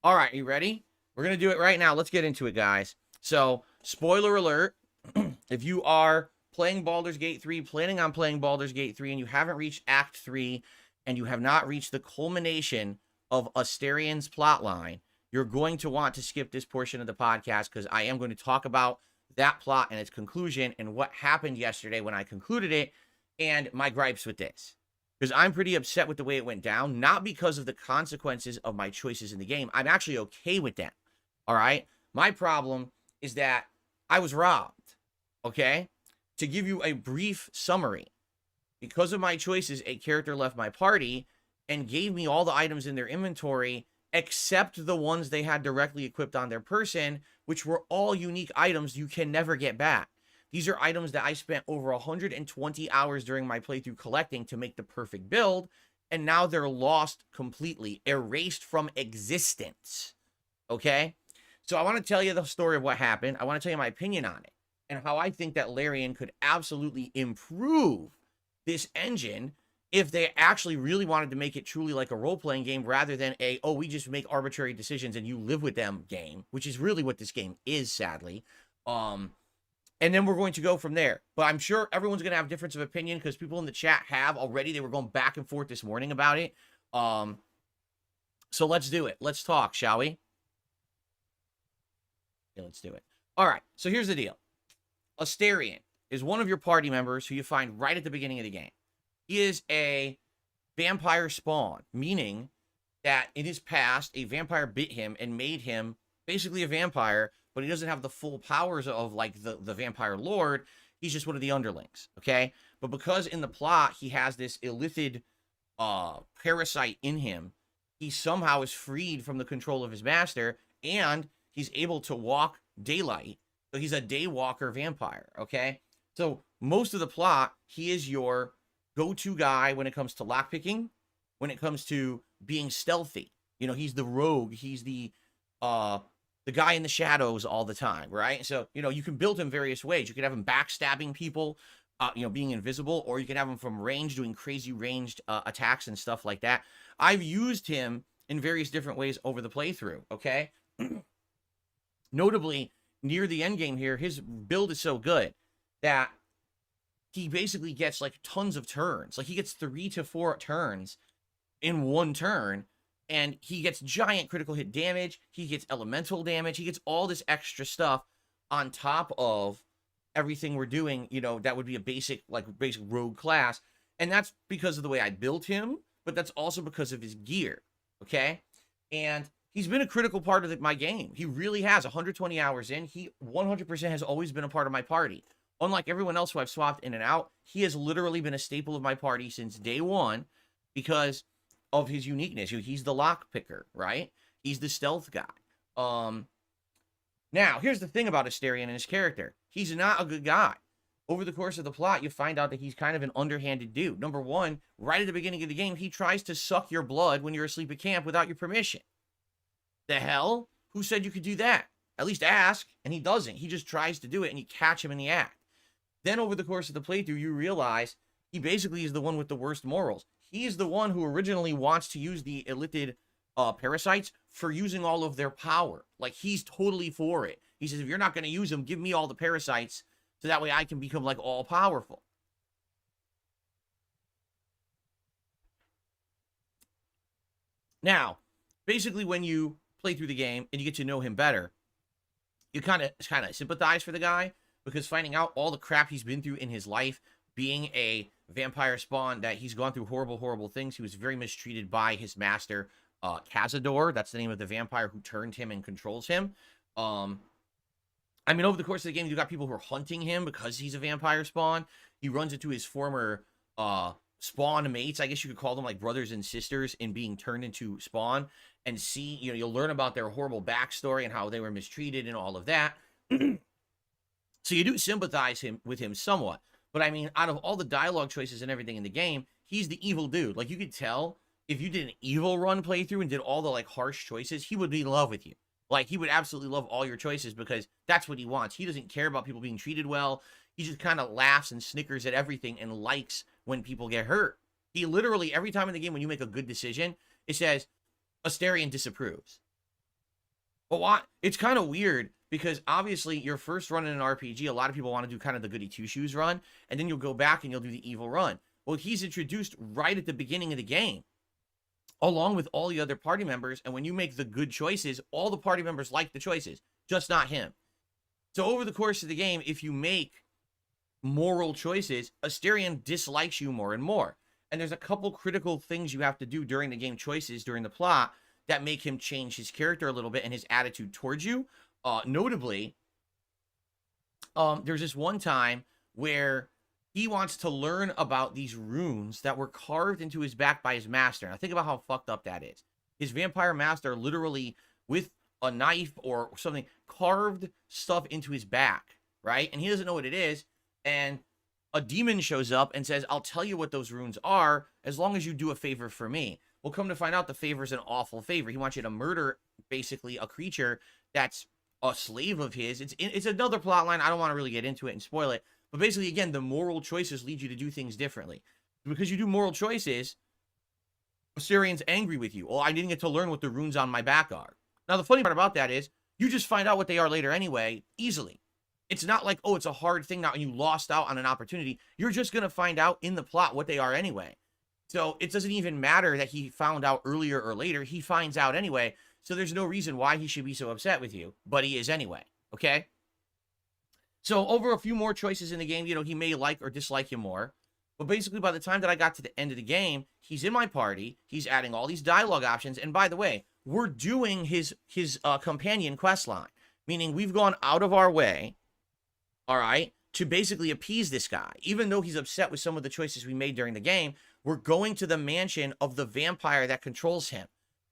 All right, you ready? We're going to do it right now. Let's get into it, guys. So, spoiler alert, if you are playing Baldur's Gate 3, planning on playing Baldur's Gate 3, and you haven't reached Act 3, and you have not reached the culmination of Asterian's plotline, you're going to want to skip this portion of the podcast because I am going to talk about that plot and its conclusion and what happened yesterday when I concluded it and my gripes with this because I'm pretty upset with the way it went down, not because of the consequences of my choices in the game. I'm actually okay with that. All right. My problem is that I was robbed. Okay. To give you a brief summary, because of my choices, a character left my party and gave me all the items in their inventory except the ones they had directly equipped on their person, which were all unique items you can never get back. These are items that I spent over 120 hours during my playthrough collecting to make the perfect build, and now they're lost completely, erased from existence. Okay? So I want to tell you the story of what happened. I want to tell you my opinion on it and how I think that Larian could absolutely improve this engine if they actually really wanted to make it truly like a role-playing game rather than we just make arbitrary decisions and you live with them game, which is really what this game is, sadly. And then we're going to go from there. But I'm sure everyone's going to have difference of opinion because people in the chat have already. They were going back and forth this morning about it. So let's do it. Let's talk, shall we? Yeah, let's do it. All right. So here's the deal. Asterian is one of your party members who you find right at the beginning of the game. He is a vampire spawn, meaning that in his past, a vampire bit him and made him basically a vampire, but he doesn't have the full powers of like the vampire lord. He's just one of the underlings, okay? But because in the plot he has this illithid parasite in him, he somehow is freed from the control of his master, and he's able to walk daylight. So he's a daywalker vampire, okay? So most of the plot, he is your go-to guy when it comes to lockpicking, when it comes to being stealthy. You know, he's the rogue, he's the guy in the shadows all the time, right? So, you know, you can build him various ways. You can have him backstabbing people, being invisible, or you can have him from range doing crazy ranged attacks and stuff like that. I've used him in various different ways over the playthrough, okay? Notably, near the end game here, his build is so good that he basically gets like tons of turns. Like he gets 3 to 4 turns in one turn, and he gets giant critical hit damage. He gets elemental damage. He gets all this extra stuff on top of everything we're doing, you know, that would be a basic rogue class. And that's because of the way I built him, but that's also because of his gear, okay? And he's been a critical part of my game. He really has. 120 hours in, he 100% has always been a part of my party. Unlike everyone else who I've swapped in and out, he has literally been a staple of my party since day one because of his uniqueness. He's the lock picker, right? He's the stealth guy. Now, here's the thing about Asterian and his character. He's not a good guy. Over the course of the plot, you find out that he's kind of an underhanded dude. Number one, right at the beginning of the game, he tries to suck your blood when you're asleep at camp without your permission. The hell? Who said you could do that? At least ask. And he doesn't. He just tries to do it, and you catch him in the act. Then over the course of the playthrough, you realize he basically is the one with the worst morals. He's the one who originally wants to use the illithid parasites for using all of their power. Like, he's totally for it. He says, if you're not going to use them, give me all the parasites so that way I can become, like, all-powerful. Now, basically when you play through the game and you get to know him better, you kind of sympathize for the guy because finding out all the crap he's been through in his life, being a vampire spawn, that he's gone through horrible, horrible things. He was very mistreated by his master, Cazador. That's the name of the vampire who turned him and controls him. I mean, over the course of the game, you got people who are hunting him because he's a vampire spawn. He runs into his former spawn mates. I guess you could call them like brothers and sisters in being turned into spawn, and see, you know, you'll learn about their horrible backstory and how they were mistreated and all of that. So you do sympathize with him somewhat. But I mean, out of all the dialogue choices and everything in the game, he's the evil dude. Like, you could tell if you did an evil run playthrough and did all the like harsh choices, he would be in love with you. Like, he would absolutely love all your choices because that's what he wants. He doesn't care about people being treated well. He just kind of laughs and snickers at everything and likes when people get hurt. He literally, every time in the game when you make a good decision, it says, Asterian disapproves. But why? It's kind of weird because obviously your first run in an RPG, a lot of people want to do kind of the goody two shoes run, and then you'll go back and you'll do the evil run. Well, he's introduced right at the beginning of the game, along with all the other party members. And when you make the good choices, all the party members like the choices, just not him. So over the course of the game, if you make moral choices, Asterion dislikes you more and more. And there's a couple critical things you have to do during the game choices, during the plot, that make him change his character a little bit and his attitude towards you. Notably, there's this one time where he wants to learn about these runes that were carved into his back by his master. Now think about how fucked up that is. His vampire master literally, with a knife or something, carved stuff into his back, right? And he doesn't know what it is. And a demon shows up and says, I'll tell you what those runes are as long as you do a favor for me. We'll come to find out the favor is an awful favor. He wants you to murder, basically, a creature that's a slave of his. It's another plot line. I don't want to really get into it and spoil it. But basically, again, the moral choices lead you to do things differently. Because you do moral choices, Astarion's angry with you. Oh, I didn't get to learn what the runes on my back are. Now, the funny part about that is you just find out what they are later anyway, easily. It's not like, oh, it's a hard thing now and you lost out on an opportunity. You're just going to find out in the plot what they are anyway. So it doesn't even matter that he found out earlier or later. He finds out anyway. So there's no reason why he should be so upset with you. But he is anyway. Okay? So over a few more choices in the game, he may like or dislike you more. But basically, by the time that I got to the end of the game, he's in my party. He's adding all these dialogue options. And by the way, we're doing his companion quest line. Meaning we've gone out of our way, all right, to basically appease this guy. Even though he's upset with some of the choices we made during the game, we're going to the mansion of the vampire that controls him.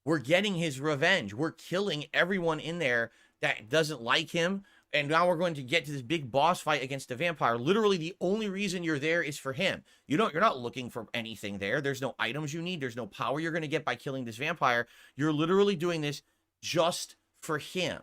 We're getting his revenge. We're killing everyone in there that doesn't like him. And now we're going to get to this big boss fight against the vampire. Literally, the only reason you're there is for him. You're not looking for anything there. There's no items you need. There's no power you're going to get by killing this vampire. You're literally doing this just for him.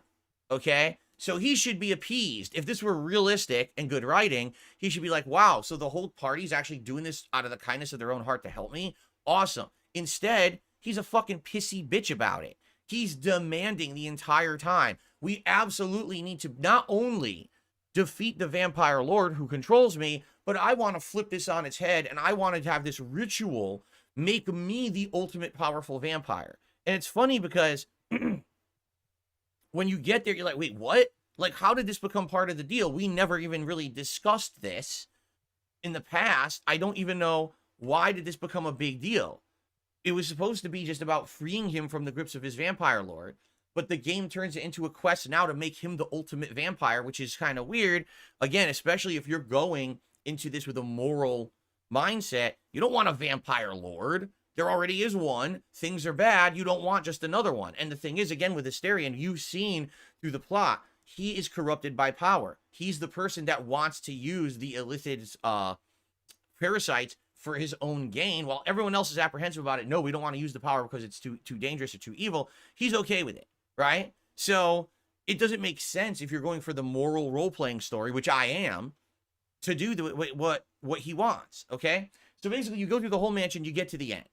Okay? So he should be appeased. If this were realistic and good writing, he should be like, wow, so the whole party's actually doing this out of the kindness of their own heart to help me? Awesome. Instead, he's a fucking pissy bitch about it. He's demanding the entire time. We absolutely need to not only defeat the vampire lord who controls me, but I want to flip this on its head, and I want to have this ritual make me the ultimate powerful vampire. And it's funny because when you get there, you're like, wait, what? Like, how did this become part of the deal? We never even really discussed this in the past. I don't even know, why did this become a big deal? It was supposed to be just about freeing him from the grips of his vampire lord, but the game turns it into a quest now to make him the ultimate vampire, which is kind of weird. Again, especially if you're going into this with a moral mindset. You don't want a vampire lord. There already is one. Things are bad. You don't want just another one. And the thing is, again, with Asterion, you've seen through the plot, he is corrupted by power. He's the person that wants to use the illicit parasites for his own gain, while everyone else is apprehensive about it. No, we don't want to use the power because it's too dangerous or too evil. He's okay with it, right? So it doesn't make sense if you're going for the moral role-playing story, which I am, to do what he wants, okay? So basically, you go through the whole mansion, you get to the end.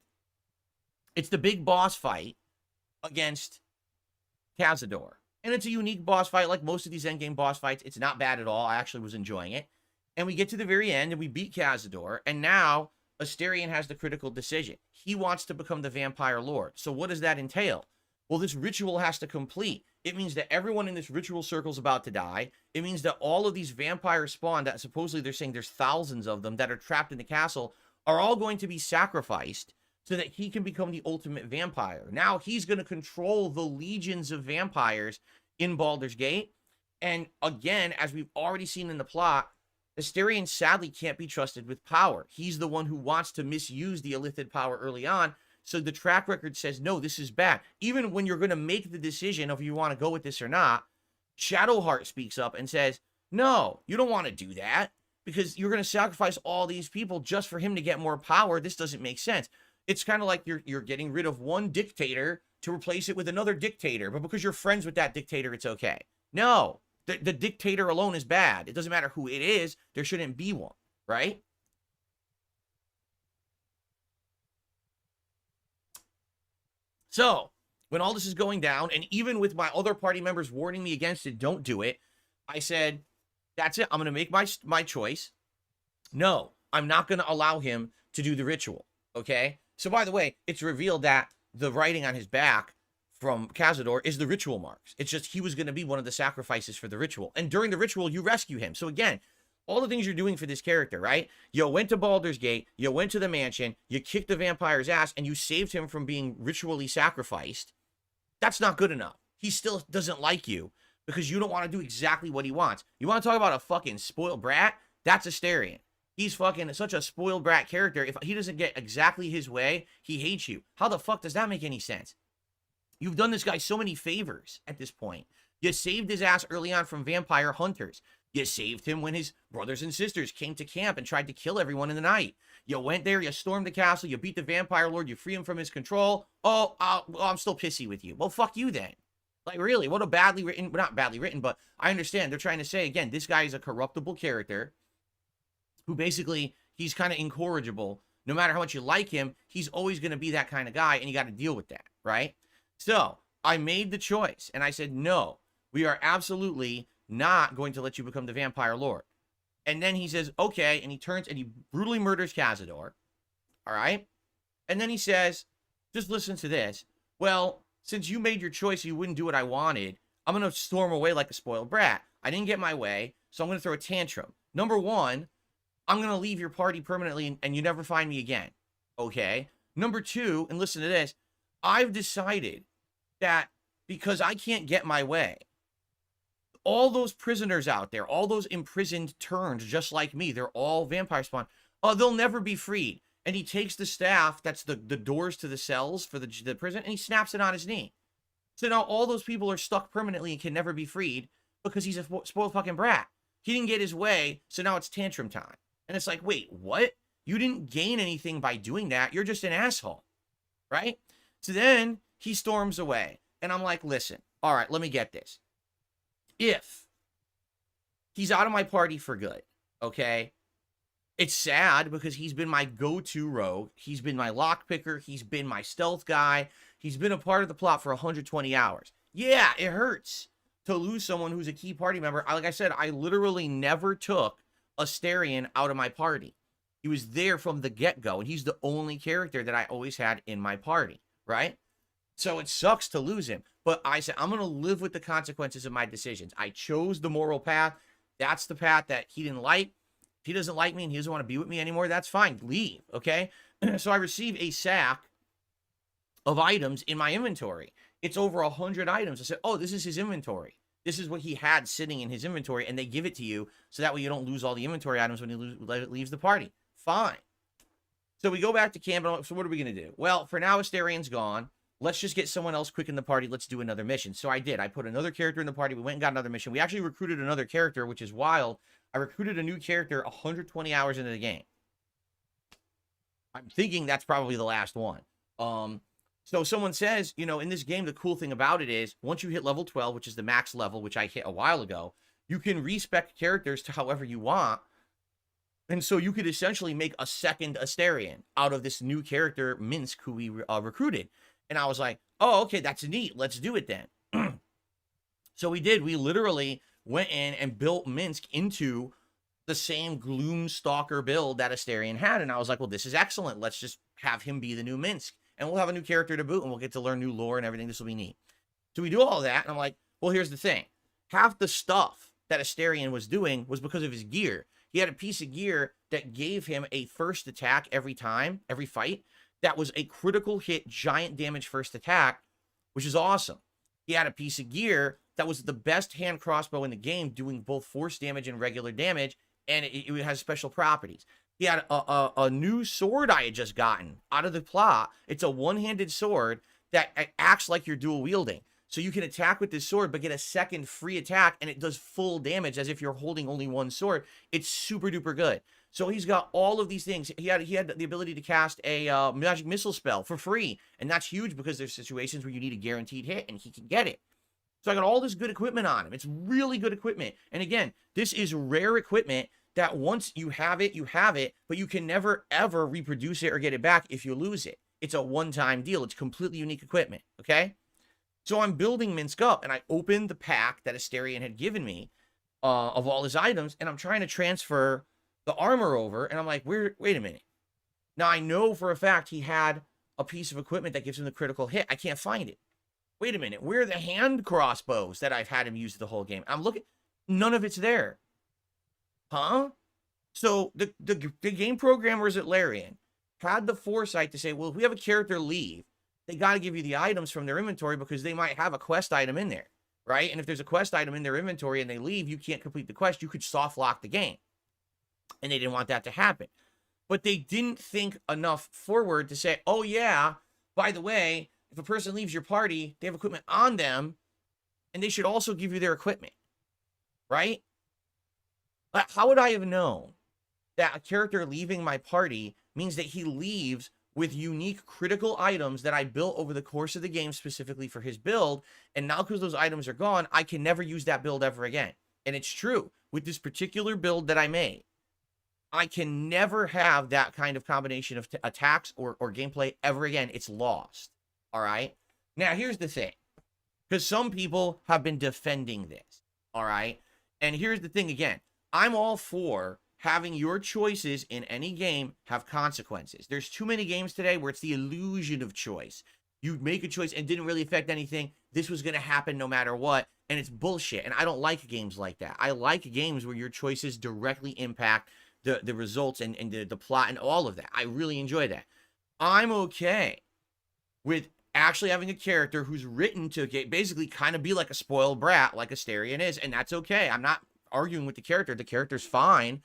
It's the big boss fight against Cazador. And it's a unique boss fight, like most of these endgame boss fights. It's not bad at all. I actually was enjoying it. And we get to the very end, and we beat Cazador. And now, Asterion has the critical decision. He wants to become the vampire lord. So what does that entail? Well, this ritual has to complete. It means that everyone in this ritual circle is about to die. It means that all of these vampires spawn, that supposedly they're saying there's thousands of them that are trapped in the castle, are all going to be sacrificed so that he can become the ultimate vampire. Now he's going to control the legions of vampires in Baldur's Gate. And again, as we've already seen in the plot, Asterion sadly can't be trusted with power. He's the one who wants to misuse the illithid power early on. So the track record says, no, this is bad. Even when you're going to make the decision of you want to go with this or not, Shadowheart speaks up and says, no, you don't want to do that because you're going to sacrifice all these people just for him to get more power. This doesn't make sense. It's kind of like you're getting rid of one dictator to replace it with another dictator, but because you're friends with that dictator, it's okay. No, the dictator alone is bad. It doesn't matter who it is. There shouldn't be one, right? So when all this is going down, and even with my other party members warning me against it, don't do it, I said, that's it. I'm going to make my choice. No, I'm not going to allow him to do the ritual. Okay. So by the way, it's revealed that the writing on his back from Cazador is the ritual marks. It's just he was going to be one of the sacrifices for the ritual. And during the ritual, you rescue him. So again, all the things you're doing for this character, right? You went to Baldur's Gate, you went to the mansion, you kicked the vampire's ass, and you saved him from being ritually sacrificed. That's not good enough. He still doesn't like you because you don't want to do exactly what he wants. You want to talk about a fucking spoiled brat? That's Astarion. He's fucking such a spoiled brat character. If he doesn't get exactly his way, he hates you. How the fuck does that make any sense? You've done this guy so many favors at this point. You saved his ass early on from vampire hunters. You saved him when his brothers and sisters came to camp and tried to kill everyone in the night. You went there, you stormed the castle, you beat the vampire lord, you free him from his control. Oh, well, I'm still pissy with you. Well, fuck you then. Like, really, what a badly written, not badly written, but I understand. They're trying to say, again, this guy is a corruptible character who basically, he's kind of incorrigible. No matter how much you like him, he's always going to be that kind of guy, and you got to deal with that, right? So, I made the choice, and I said, no, we are absolutely not going to let you become the vampire lord. And then he says, okay, and he turns and he brutally murders Cazador, all right? And then he says, just listen to this. Well, since you made your choice, you wouldn't do what I wanted, I'm going to storm away like a spoiled brat. I didn't get my way, so I'm going to throw a tantrum. Number one, I'm going to leave your party permanently and you never find me again, okay? Number two, and listen to this, I've decided that because I can't get my way, all those prisoners out there, all those imprisoned turns just like me, they're all vampire spawn. Oh, they'll never be freed. And he takes the staff, that's the doors to the cells for the prison, and he snaps it on his knee. So now all those people are stuck permanently and can never be freed because he's a spoiled fucking brat. He didn't get his way, so now it's tantrum time. And it's like, wait, what? You didn't gain anything by doing that. You're just an asshole, right? So then he storms away. And I'm like, listen, all right, let me get this. If he's out of my party for good, okay, it's sad because he's been my go-to rogue. He's been my lockpicker. He's been my stealth guy. He's been a part of the plot for 120 hours. Yeah, it hurts to lose someone who's a key party member. Like I said, I literally never took Astarion out of my party. He was there from the get-go, and he's the only character that I always had in my party, right? So it sucks to lose him. But I said, I'm going to live with the consequences of my decisions. I chose the moral path. That's the path that he didn't like. If he doesn't like me and he doesn't want to be with me anymore, that's fine. Leave, okay? So I receive a sack of items in my inventory. It's over 100 items. I said, oh, this is his inventory. This is what he had sitting in his inventory, and they give it to you so that way you don't lose all the inventory items when he leaves the party. Fine. So we go back to camp. So what are we going to do? Well, for now, Astarion's gone. Let's just get someone else quick in the party. Let's do another mission. So I did. I put another character in the party. We went and got another mission. We actually recruited another character, which is wild. I recruited a new character 120 hours into the game. I'm thinking that's probably the last one. So someone says, you know, in this game, the cool thing about it is once you hit level 12, which is the max level, which I hit a while ago, you can respec characters to however you want. And so you could essentially make a second Astarion out of this new character, Minsk, who we recruited. And I was like, oh, okay, that's neat. Let's do it then. So we did. We literally went in and built Minsk into the same Gloomstalker build that Astarion had. And I was like, well, this is excellent. Let's just have him be the new Minsk. And we'll have a new character to boot, and we'll get to learn new lore and everything. This will be neat. So we do all that, and I'm like, well, here's the thing. Half the stuff that Astarion was doing was because of his gear. He had a piece of gear that gave him a first attack every time, every fight. That was a critical hit, giant damage first attack, which is awesome. He had a piece of gear that was the best hand crossbow in the game, doing both force damage and regular damage, and it has special properties. He had a new sword I had just gotten out of the plot. It's a one-handed sword that acts like you're dual wielding. So you can attack with this sword, but get a second free attack, and it does full damage as if you're holding only one sword. It's super duper good. So he's got all of these things. He had the ability to cast a magic missile spell for free, and that's huge because there's situations where you need a guaranteed hit, and he can get it. So I got all this good equipment on him. It's really good equipment. And again, this is rare equipment that once you have it, but you can never, ever reproduce it or get it back if you lose it. It's a one-time deal. It's completely unique equipment, okay? So I'm building Minsk up, and I opened the pack that Asterion had given me of all his items, and I'm trying to transfer the armor over, and I'm like, wait a minute. Now I know for a fact he had a piece of equipment that gives him the critical hit. I can't find it. Wait a minute. Where are the hand crossbows that I've had him use the whole game? I'm looking. None of it's there. Huh? So the game programmers at Larian had the foresight to say, well, if we have a character leave, they got to give you the items from their inventory because they might have a quest item in there, right? And if there's a quest item in their inventory and they leave, you can't complete the quest. You could soft lock the game. And they didn't want that to happen. But they didn't think enough forward to say, oh, yeah, by the way, if a person leaves your party, they have equipment on them, and they should also give you their equipment, right? How would I have known that a character leaving my party means that he leaves with unique critical items that I built over the course of the game specifically for his build, and now because those items are gone, I can never use that build ever again. And it's true. With this particular build that I made, I can never have that kind of combination of attacks or gameplay ever again. It's lost. All right? Now, here's the thing. Because some people have been defending this. All right? And here's the thing again. I'm all for having your choices in any game have consequences. There's too many games today where it's the illusion of choice. You make a choice and didn't really affect anything. This was going to happen no matter what. And it's bullshit. And I don't like games like that. I like games where your choices directly impact the results and the plot and all of that. I really enjoy that. I'm okay with actually having a character who's written to basically kind of be like a spoiled brat, like Asterion is, and that's okay. I'm not arguing with the character. The character's fine.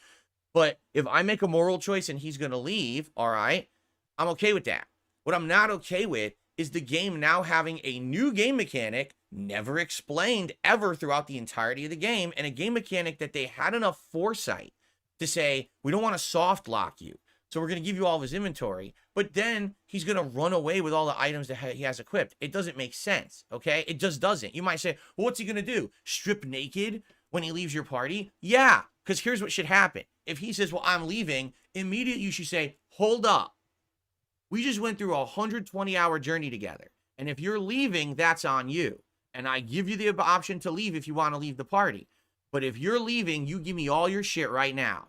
But if I make a moral choice and he's going to leave, all right, I'm okay with that. What I'm not okay with is the game now having a new game mechanic never explained ever throughout the entirety of the game, and a game mechanic that they had enough foresight to say, we don't want to soft lock you, so we're going to give you all of his inventory, but then he's going to run away with all the items that he has equipped. It doesn't make sense, okay? It just doesn't. You might say, well, what's he going to do? Strip naked when he leaves your party? Yeah, because here's what should happen. If he says, well, I'm leaving, immediately you should say, hold up. We just went through a 120-hour journey together, and if you're leaving, that's on you, and I give you the option to leave if you want to leave the party. But if you're leaving, you give me all your shit right now.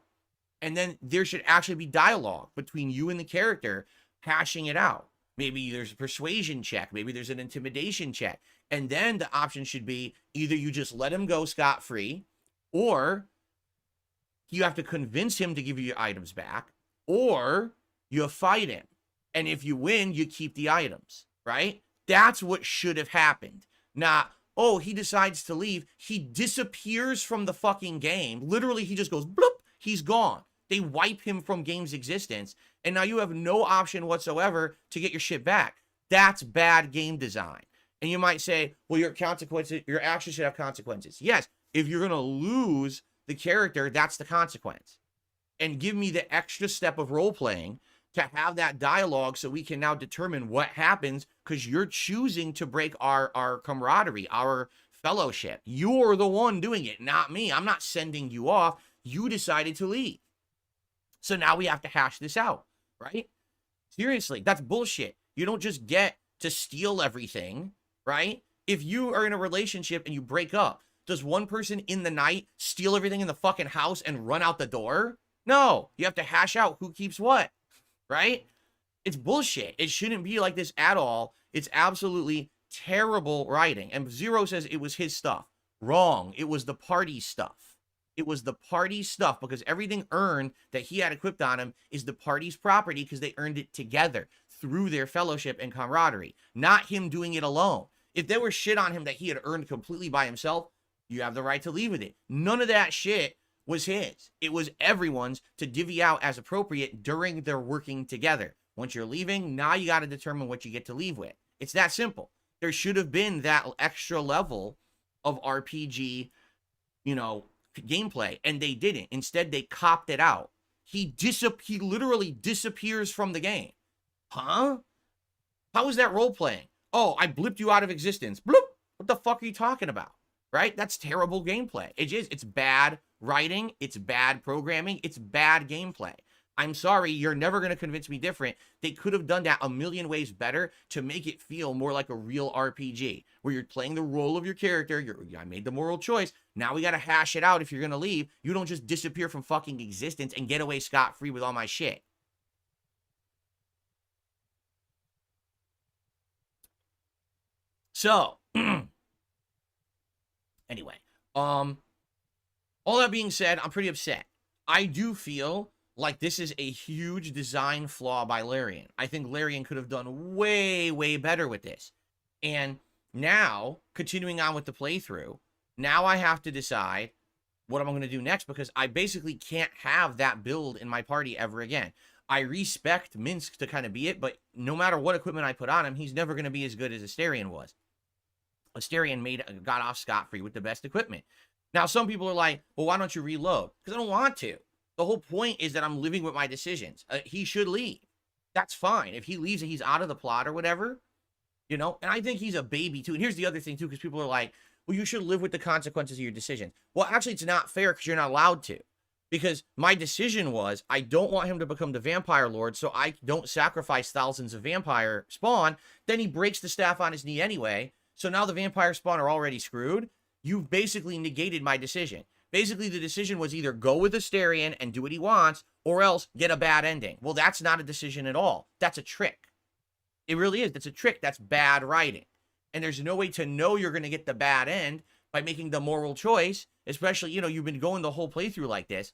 And then there should actually be dialogue between you and the character, hashing it out. Maybe there's a persuasion check. Maybe there's an intimidation check. And then the option should be either you just let him go scot-free, or you have to convince him to give you your items back, or you fight him. And if you win, you keep the items, right? That's what should have happened. Not, oh, he decides to leave. He disappears from the fucking game. Literally, he just goes, bloop, he's gone. They wipe him from game's existence, and now you have no option whatsoever to get your shit back. That's bad game design. And you might say, well, your actions should have consequences. Yes, if you're going to lose the character, that's the consequence. And give me the extra step of role-playing to have that dialogue so we can now determine what happens, because you're choosing to break our camaraderie, our fellowship. You're the one doing it, not me. I'm not sending you off. You decided to leave. So now we have to hash this out, right? Seriously, that's bullshit. You don't just get to steal everything, right? If you are in a relationship and you break up, does one person in the night steal everything in the fucking house and run out the door? No, you have to hash out who keeps what, right? It's bullshit. It shouldn't be like this at all. It's absolutely terrible writing. And Zero says it was his stuff. Wrong. It was the party stuff. It was the party stuff, because everything earned that he had equipped on him is the party's property, because they earned it together through their fellowship and camaraderie, not him doing it alone. If there was shit on him that he had earned completely by himself, you have the right to leave with it. None of that shit was his. It was everyone's to divvy out as appropriate during their working together. Once you're leaving, now you got to determine what you get to leave with. It's that simple. There should have been that extra level of RPG, gameplay, and they didn't. Instead, they copped it out. He literally disappears from the game. Huh? How is that role-playing? Oh, I blipped you out of existence. Bloop! What the fuck are you talking about? Right? That's terrible gameplay. It is. It's bad writing. It's bad programming. It's bad gameplay. I'm sorry, you're never going to convince me different. They could have done that a million ways better to make it feel more like a real RPG, where you're playing the role of your character. I made the moral choice. Now we got to hash it out if you're going to leave. You don't just disappear from fucking existence and get away scot-free with all my shit. So, anyway, all that being said, I'm pretty upset. I do feel like this is a huge design flaw by Larian. I think Larian could have done way, way better with this. And now, continuing on with the playthrough, now I have to decide what I'm going to do next, because I basically can't have that build in my party ever again. I respect Minsk to kind of be it, but no matter what equipment I put on him, he's never going to be as good as Asterion was. Asterion got off scot-free with the best equipment. Now, some people are like, well, why don't you reload? Because I don't want to. The whole point is that I'm living with my decisions. He should leave. That's fine. If he leaves and he's out of the plot or whatever, you know, and I think he's a baby too. And here's the other thing too, because people are like, well, you should live with the consequences of your decisions. Well, actually, it's not fair because you're not allowed to. Because my decision was, I don't want him to become the vampire lord, so I don't sacrifice thousands of vampire spawn. Then he breaks the staff on his knee anyway. So now the vampire spawn are already screwed. You've basically negated my decision. Basically, the decision was either go with Asterion and do what he wants, or else get a bad ending. Well, that's not a decision at all. That's a trick. It really is. That's a trick. That's bad writing. And there's no way to know you're going to get the bad end by making the moral choice, especially, you know, you've been going the whole playthrough like this.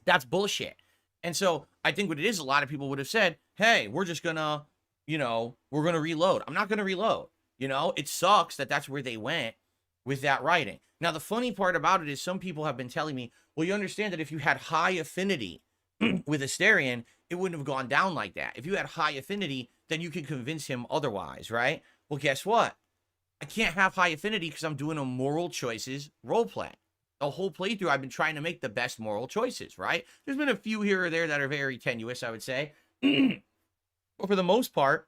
That's bullshit. And so I think what it is, a lot of people would have said, hey, we're just going to, you know, we're going to reload. I'm not going to reload. You know, it sucks that that's where they went with that writing. Now, the funny part about it is some people have been telling me, well, you understand that if you had high affinity with Asterion, it wouldn't have gone down like that. If you had high affinity, then you can convince him otherwise, right? Well, guess what? I can't have high affinity because I'm doing a moral choices roleplay. The whole playthrough, I've been trying to make the best moral choices, right? There's been a few here or there that are very tenuous, I would say. But for the most part,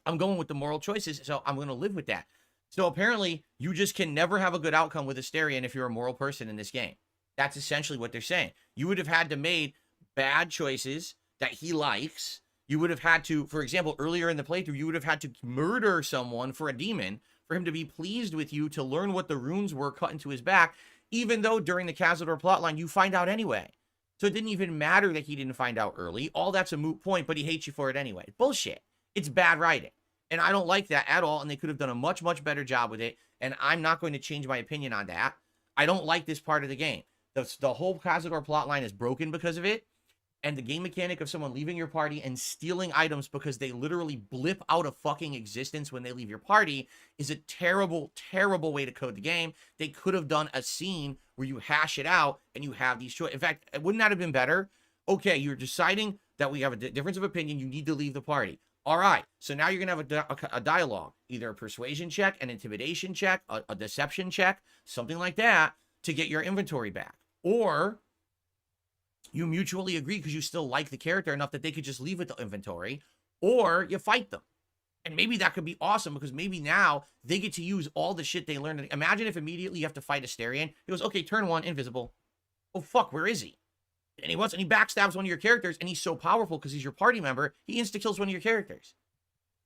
I'm going with the moral choices, so I'm going to live with that. So apparently, you just can never have a good outcome with Asterion if you're a moral person in this game. That's essentially what they're saying. You would have had to make bad choices that he likes. You would have had to, for example, earlier in the playthrough, you would have had to murder someone for a demon for him to be pleased with you, to learn what the runes were cut into his back, even though during the Cazador plotline, you find out anyway. So it didn't even matter that he didn't find out early. All that's a moot point, but he hates you for it anyway. Bullshit. It's bad writing. And I don't like that at all, and they could have done a much, much better job with it, and I'm not going to change my opinion on that. I don't like this part of the game. The whole Cazador plotline is broken because of it, and the game mechanic of someone leaving your party and stealing items because they literally blip out of fucking existence when they leave your party is a terrible, terrible way to code the game. They could have done a scene where you hash it out and you have these choices. In fact, wouldn't that have been better? Okay, you're deciding that we have a difference of opinion. You need to leave the party. All right, so now you're going to have a dialogue, either a persuasion check, an intimidation check, a deception check, something like that to get your inventory back. Or you mutually agree because you still like the character enough that they could just leave with the inventory, or you fight them. And maybe that could be awesome because maybe now they get to use all the shit they learned. Imagine if immediately you have to fight Asterion. He goes, okay, turn one, invisible. Oh, fuck, where is he? And he backstabs one of your characters, and he's so powerful because he's your party member, he insta-kills one of your characters.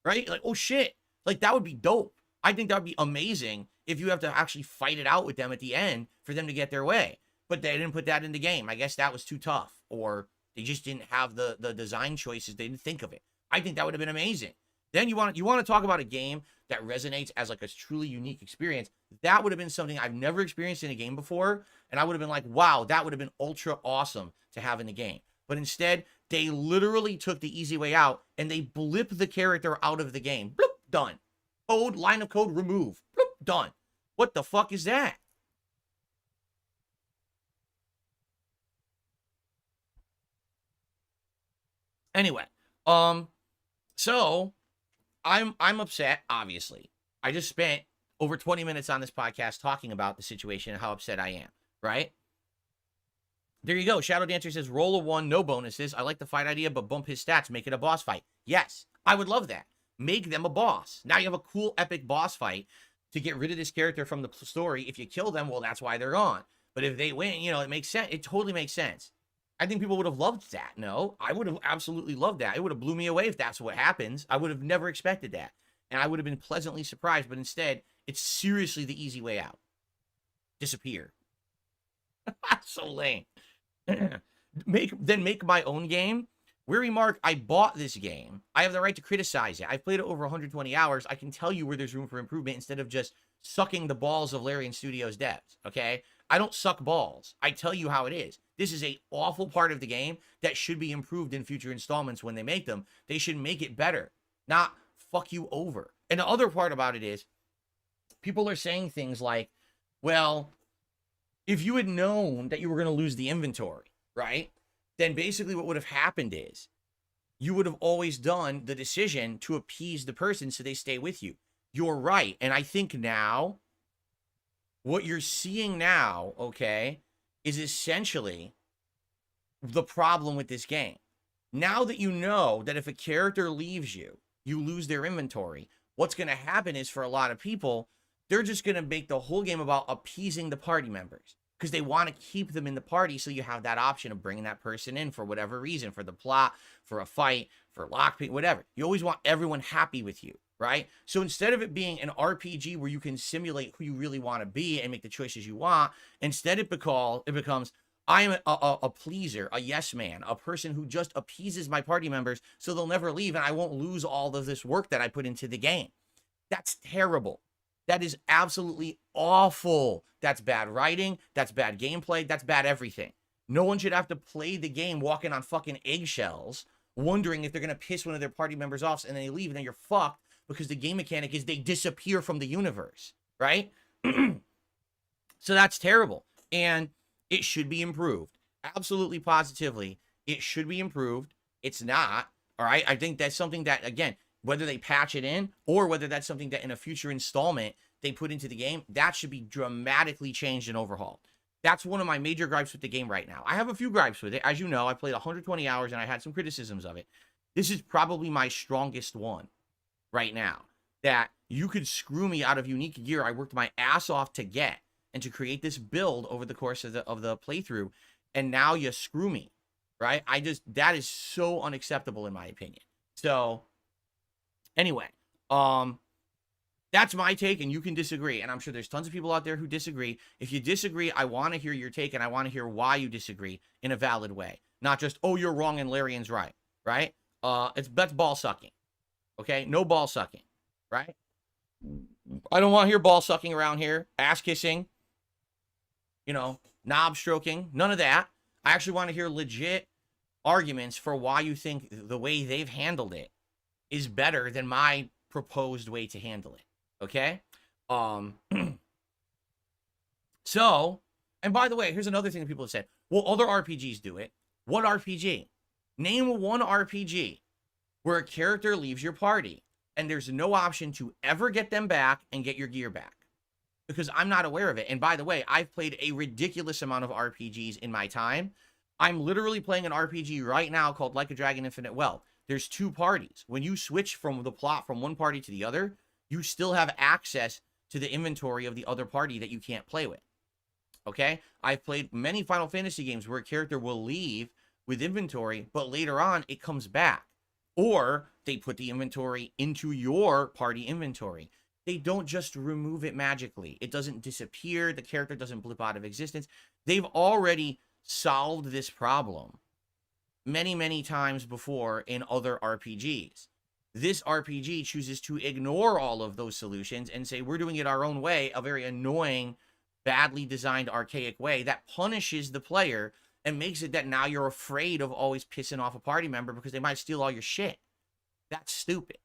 Right? Like, oh shit. Like, that would be dope. I think that would be amazing if you have to actually fight it out with them at the end for them to get their way. But they didn't put that in the game. I guess that was too tough. Or they just didn't have the design choices. They didn't think of it. I think that would have been amazing. Then you want to talk about a game that resonates as like a truly unique experience. That would have been something I've never experienced in a game before. And I would have been like, wow, that would have been ultra awesome to have in the game. But instead, they literally took the easy way out and they blip the character out of the game. Bloop, done. Code, line of code, remove. Bloop, done. What the fuck is that? Anyway, so I'm upset, obviously. I just spent over 20 minutes on this podcast talking about the situation and how upset I am, right? There you go. Shadow Dancer says, roll a 1, no bonuses. I like the fight idea, but bump his stats, make it a boss fight. Yes, I would love that. Make them a boss. Now you have a cool, epic boss fight to get rid of this character from the story. If you kill them, well, that's why they're gone. But if they win, you know, it makes sense. It totally makes sense. I think people would have loved that. No, I would have absolutely loved that. It would have blew me away if that's what happens. I would have never expected that. And I would have been pleasantly surprised. But instead, it's seriously the easy way out. Disappear. So lame. Make my own game. Weary Mark, I bought this game. I have the right to criticize it. I've played it over 120 hours. I can tell you where there's room for improvement instead of just sucking the balls of Larian Studios devs, okay? I don't suck balls. I tell you how it is. This is a awful part of the game that should be improved in future installments when they make them. They should make it better, not fuck you over. And the other part about it is, people are saying things like, well, if you had known that you were going to lose the inventory, right? Then basically what would have happened is you would have always done the decision to appease the person so they stay with you. You're right. And I think now, what you're seeing now, okay, is essentially the problem with this game. Now that you know that if a character leaves you, you lose their inventory, what's going to happen is for a lot of people, they're just going to make the whole game about appeasing the party members because they want to keep them in the party. So you have that option of bringing that person in for whatever reason, for the plot, for a fight, for lockpick, whatever. You always want everyone happy with you, right? So instead of it being an RPG where you can simulate who you really want to be and make the choices you want, instead it becomes I am a pleaser, a yes man, a person who just appeases my party members so they'll never leave and I won't lose all of this work that I put into the game. That's terrible. That is absolutely awful. That's bad writing. That's bad gameplay. That's bad everything. No one should have to play the game walking on fucking eggshells, wondering if they're going to piss one of their party members off and then they leave and then you're fucked because the game mechanic is they disappear from the universe, right? So that's terrible. And it should be improved. Absolutely, positively, it should be improved. It's not, all right? I think that's something that, again, whether they patch it in or whether that's something that in a future installment they put into the game, that should be dramatically changed and overhauled. That's one of my major gripes with the game right now. I have a few gripes with it. As you know, I played 120 hours and I had some criticisms of it. This is probably my strongest one right now. That you could screw me out of unique gear I worked my ass off to get and to create this build over the course of the playthrough, and now you screw me, right? That is so unacceptable in my opinion. So anyway, that's my take, and you can disagree. And I'm sure there's tons of people out there who disagree. If you disagree, I want to hear your take, and I want to hear why you disagree in a valid way. Not just, oh, you're wrong and Larian's right, right? That's ball sucking, okay? No ball sucking, right? I don't want to hear ball sucking around here, ass kissing, knob stroking, none of that. I actually want to hear legit arguments for why you think the way they've handled it is better than my proposed way to handle it. Okay? So, and by the way, here's another thing that people have said. Well, other RPGs do it. What RPG? Name one RPG where a character leaves your party and there's no option to ever get them back and get your gear back. Because I'm not aware of it. And by the way, I've played a ridiculous amount of RPGs in my time. I'm literally playing an RPG right now called Like a Dragon Infinite Wealth. There's two parties. When you switch from the plot from one party to the other, you still have access to the inventory of the other party that you can't play with. Okay? I've played many Final Fantasy games where a character will leave with inventory, but later on it comes back. Or they put the inventory into your party inventory. They don't just remove it magically. It doesn't disappear. The character doesn't blip out of existence. They've already solved this problem many, many times before in other RPGs. This RPG chooses to ignore all of those solutions and say, we're doing it our own way, a very annoying, badly designed, archaic way that punishes the player and makes it that now you're afraid of always pissing off a party member because they might steal all your shit. That's stupid.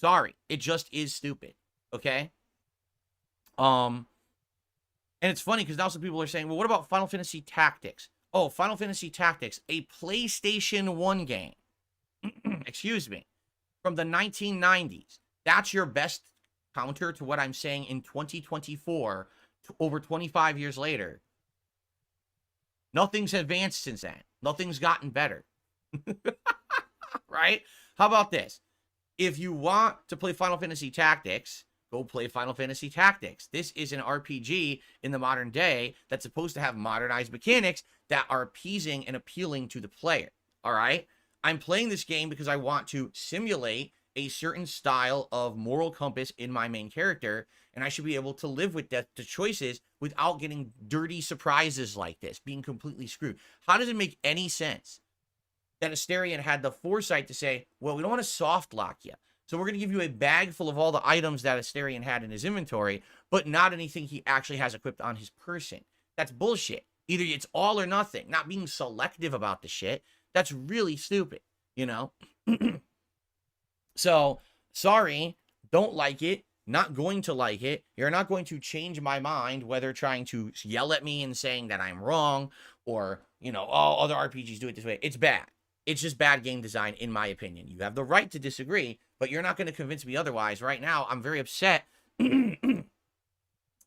Sorry. It just is stupid. Okay? And it's funny because now some people are saying, well, what about Final Fantasy Tactics? Oh, Final Fantasy Tactics, a PlayStation 1 game. Excuse me. From the 1990s. That's your best counter to what I'm saying in 2024, over 25 years later. Nothing's advanced since then. Nothing's gotten better. Right? How about this? If you want to play Final Fantasy Tactics, go play Final Fantasy Tactics. This is an RPG in the modern day that's supposed to have modernized mechanics that are appeasing and appealing to the player. All right? I'm playing this game because I want to simulate a certain style of moral compass in my main character, and I should be able to live with the choices without getting dirty surprises like this, being completely screwed. How does it make any sense that Asterion had the foresight to say, well, we don't want to soft lock you, so we're going to give you a bag full of all the items that Asterion had in his inventory, but not anything he actually has equipped on his person? That's bullshit. Either it's all or nothing, not being selective about the shit. That's really stupid, you know? So, sorry, don't like it, not going to like it. You're not going to change my mind, whether trying to yell at me and saying that I'm wrong, or, you know, oh, other RPGs do it this way. It's bad. It's just bad game design, in my opinion. You have the right to disagree, but you're not going to convince me otherwise. Right now, I'm very upset that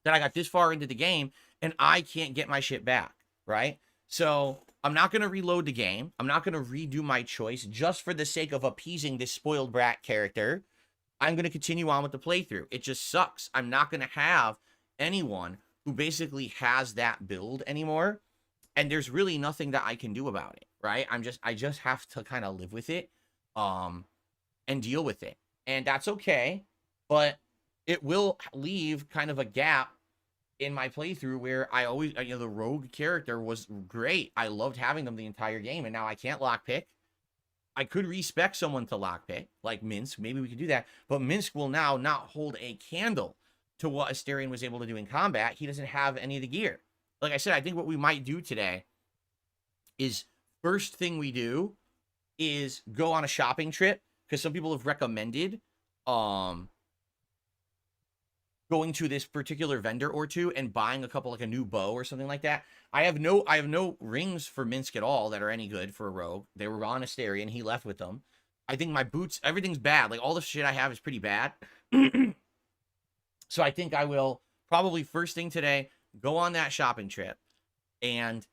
I got this far into the game, and I can't get my shit back, right? So I'm not going to reload the game. I'm not going to redo my choice just for the sake of appeasing this spoiled brat character. I'm going to continue on with the playthrough. It just sucks. I'm not going to have anyone who basically has that build anymore, and there's really nothing that I can do about it, right? I just have to kind of live with it, and deal with it. And that's okay, but it will leave kind of a gap in my playthrough where I always, you know, the rogue character was great. I loved having them the entire game, and now I can't lockpick. I could respec someone to lockpick, like Minsk. Maybe we could do that. But Minsk will now not hold a candle to what Asterion was able to do in combat. He doesn't have any of the gear. Like I said, I think what we might do today is, first thing we do is go on a shopping trip, because some people have recommended going to this particular vendor or two and buying a couple, like a new bow or something like that. I have no rings for Minsk at all that are any good for a rogue. They were on Asterion. He left with them. I think my boots, everything's bad. Like, all the shit I have is pretty bad. So I think I will probably first thing today go on that shopping trip and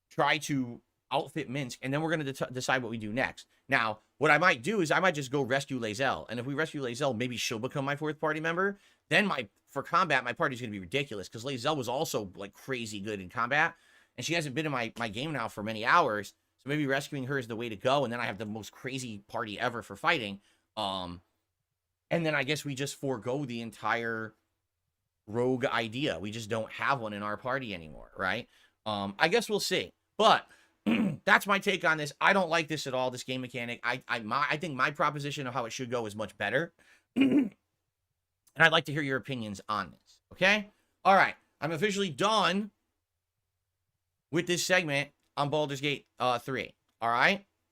try to outfit Minsk, and then we're going to decide what we do next. Now, what I might do is I might just go rescue Lae'zel, and if we rescue Lae'zel, maybe she'll become my fourth party member. Then for combat, my party's going to be ridiculous, because Lae'zel was also, like, crazy good in combat, and she hasn't been in my game now for many hours, so maybe rescuing her is the way to go, and then I have the most crazy party ever for fighting. And then I guess we just forego the entire rogue idea. We just don't have one in our party anymore, right? I guess we'll see. But that's my take on this. I don't like this at all, this game mechanic. I think my proposition of how it should go is much better. And I'd like to hear your opinions on this, okay? All right, I'm officially done with this segment on Baldur's Gate 3, all right?